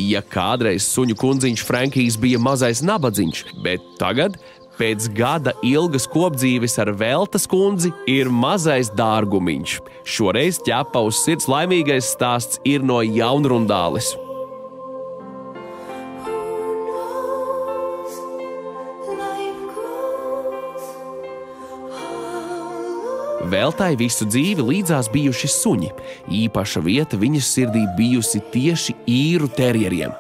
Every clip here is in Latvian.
Ja kādreiz suņu kundziņš Frankijs bija mazais nabadziņš, bet tagad, pēc gada ilgas kopdzīves ar Veltas kundzi, ir mazais dārgumiņš. Šoreiz ķepa uz sirds laimīgais stāsts ir no Jaunrundāles. Veltai visu dzīvi līdzās bijuši suņi. Īpaša vieta viņas sirdī bijusi tieši īru terjeriem.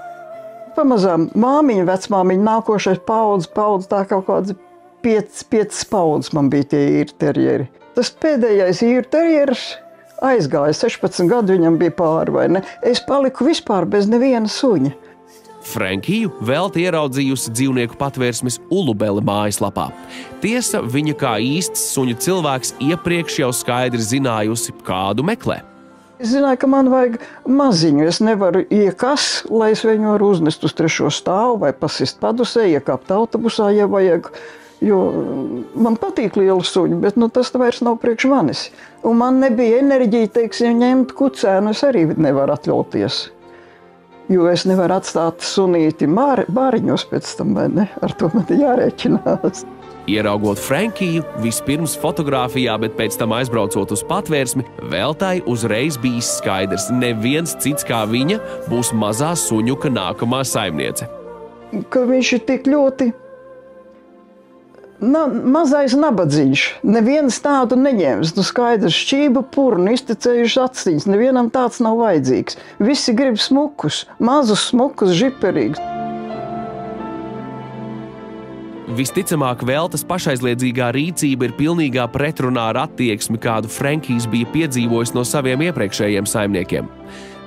Pamazām māmiņa, vecmāmiņa, nākošais paudze, tā kaut kāds 5 paudzes man bija tie īru terjeri. Tas pēdējais īru terjeris aizgāja, 16 gadu viņam bija pāri, vai ne? Es paliku vispār bez neviena suņa. Frankiju Velta ieraudzījusi dzīvnieku patvērsmes Ulubele mājaslapā. Tiesa, viņa kā īsts suņu cilvēks iepriekš jau skaidri zinājusi, kādu meklē. Es zināju, ka man vajag maziņu. Es nevaru iekas, lai es viņu varu uznest uz 3. stāvu vai pasist padusē, iekāpt autobusā, ja vajag. Jo man patīk liela suņa, bet tas vairs nav priekš manis. Un man nebija enerģija, teiksim, ņemt kucēnu, es arī nevaru atļauties. Jo es nevaru atstāt sunīti bāriņos pēc tam, vai ne? Ar to man jārēķinās. Ieraugot Frankiju, vispirms fotogrāfijā, bet pēc tam aizbraucot uz patvērsmi, Veltai uzreiz bijis skaidrs, neviens cits kā viņa būs mazā suņuka nākamā saimniece. Ka viņš ir tik ļoti mazais nabadziņš. Neviens tādu neņems. Skaidrs, šķība purnu, iztecējuši aciņas. Nevienam tāds nav vajadzīgs. Visi grib smukus, mazus smukus, žiperīgus. Visticamāk, Veltas pašaizliedzīgā rīcība ir pilnīgā pretrunā ar attieksmi, kādu Frankijs bija piedzīvojis no saviem iepriekšējiem saimniekiem.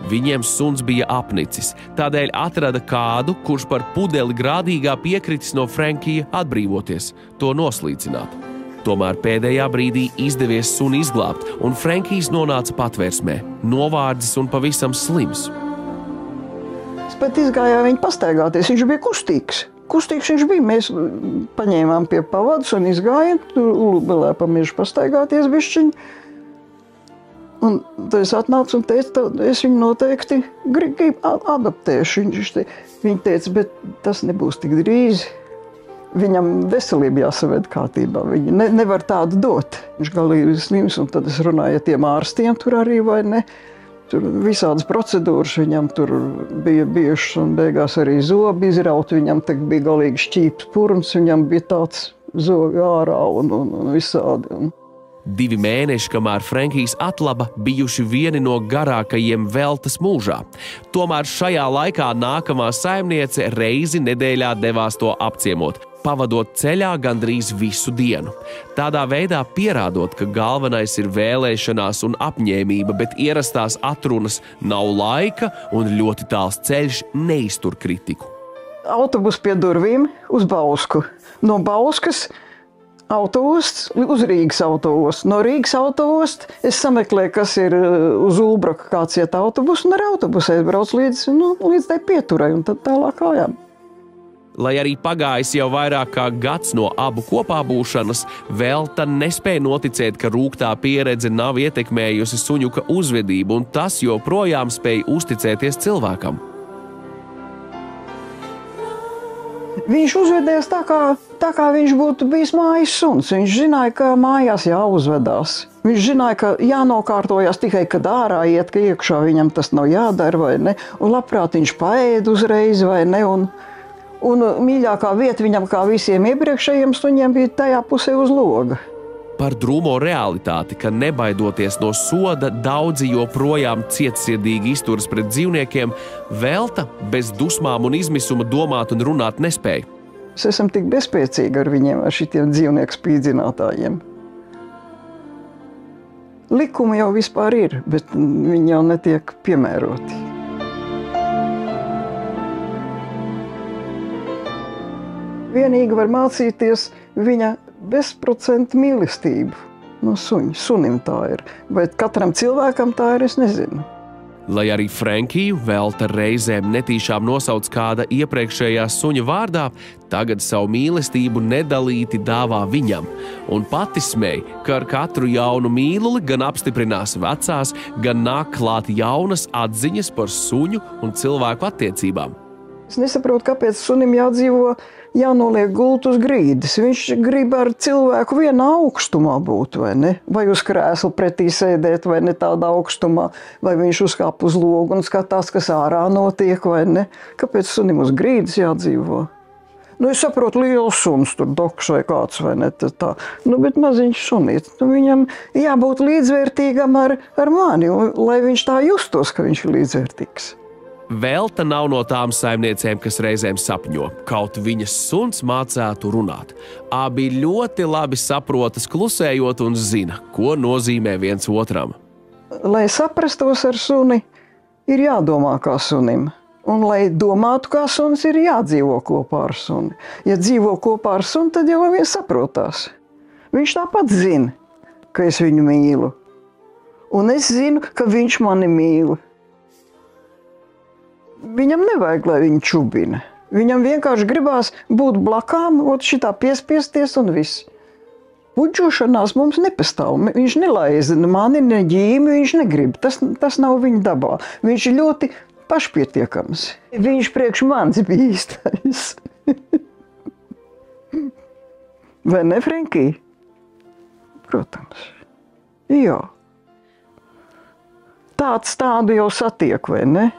Viņiem suns bija apnicis, tādēļ atrada kādu, kurš par pudeli grādīgā piekritis no Frankija atbrīvoties, to noslīcināt. Tomēr pēdējā brīdī izdevies suni izglābt, un Frankijs nonāca patvērsmē, novārdzis un pavisam slims. Es pat izgājām viņu pastaigāties, viņš bija kustīgs. Kustīgs viņš bija, mēs paņēmām pie pavadus un izgājām, tur Ulubelē pa mežu pastaigāties bišķiņu. Un tad es atnācu un teicu, es viņu noteikti gribu adaptēšu. Viņa teica, bet tas nebūs tik drīz. Viņam veselība jāsaved kārtībā. Viņa nevar tādu dot. Viņš galīgi slims, un tad es runāju ar tiem ārstiem tur arī, vai ne. Tur visādas procedūras viņam tur bija bijušas, un beigās arī zobi izraut. Viņam tagad bija galīgi šķīps purns, viņam bija tāds zobi ārā un visādi. 2 mēneši, kamēr Frankijs atlaba, bijuši vieni no garākajiem Veltas mūžā. Tomēr šajā laikā nākamā saimniece reizi nedēļā devās to apciemot, pavadot ceļā gandrīz visu dienu. Tādā veidā pierādot, ka galvenais ir vēlēšanās un apņēmība, bet ierastās atrunas nav laika un ļoti tāls ceļš neiztur kritiku. Autobus pie durvīm uz Bausku. No Bauskas autoosts uz Rīgas autoostu. No Rīgas autoostu es sameklēju, kas ir uz Ulbraku kāds iet autobus, un ar autobusu aizbraucu līdz tai pieturai, un tad tālāk kājām. Lai arī pagājis jau vairāk kā gads no abu kopā būšanas, Velta nespēja noticēt, ka rūgtā pieredze nav ietekmējusi suņuka uzvedību, un tas joprojām spēja uzticēties cilvēkam. Viņš uzvedējās tā kā viņš būtu bijis mājas suns. Viņš zināja, ka mājās jāuzvedās. Viņš zināja, ka jānokārtojas tikai, kad ārā iet, ka iekšā viņam tas nav jādara, vai ne. Un labprāt viņš paēd uzreiz, vai ne. Un mīļākā vieta viņam, kā visiem iepriekšējiem suņiem, bija tajā pusē uz loga. Par drūmo realitāti, ka nebaidoties no soda, daudzi joprojām cietsirdīgi izturas pret dzīvniekiem, Velta bez dusmām un izmisuma domāt un runāt nespēja. Mēs esam tik bezspēcīgi ar viņiem, ar šitiem dzīvnieku spīdzinātājiem. Likumi jau vispār ir, bet viņi jau netiek piemēroti. Vienīgi var mācīties viņa 100% mīlestību no suņa. Sunim tā ir. Vai katram cilvēkam tā ir, es nezinu. Lai arī Frenkiju Velta reizēm netīšām nosauc kāda iepriekšējā suņa vārdā, tagad savu mīlestību nedalīti dāvā viņam, un pati smēj, ka ar katru jaunu mīluli gan apstiprinās vecās, gan nāk klāt jaunas atziņas par suņu un cilvēku attiecībām. Es nesaprotu, kāpēc sunim jānoliek gult uz grīdas. Viņš grib ar cilvēku vienā augstumā būt, vai ne? Vai uz krēslu pretī sēdēt, vai ne tādā augstumā, vai viņš uzkāp uz logu un skatās, kas ārā notiek, vai ne? Kāpēc sunim uz grīdas jādzīvo? Es saprotu, liels suns tur doks vai kāds, vai ne? Tā. Bet maziņš sunīt. Viņam jābūt līdzvērtīgam ar mani, lai viņš tā justos, ka viņš ir līdzvērtīgs. Velta nav no tām saimniecēm, kas reizēm sapņo, kaut viņas suns mācētu runāt. Abi ļoti labi saprotas klusējot un zina, ko nozīmē viens otram. Lai saprastos ar suni, ir jādomā kā sunim. Un, lai domātu kā suns, ir jādzīvo kopā ar suni. Ja dzīvo kopā ar suni, tad jau viens saprotās. Viņš tāpat zina, ka es viņu mīlu. Un es zinu, ka viņš mani mīl. Viņam nevajag, lai viņu čubina. Viņam vienkārši gribās būt blakām, šitā piespiesties un viss. Buģošanās mums nepastāv. Viņš nelaizina mani, ne ģīmi, viņš negrib. Tas nav viņa dabā. Viņš ir ļoti pašpietiekams. Viņš priekš manis bija īstais. Vai ne, Frenkija? Protams. Jā. Tādu jau satiek, vai ne?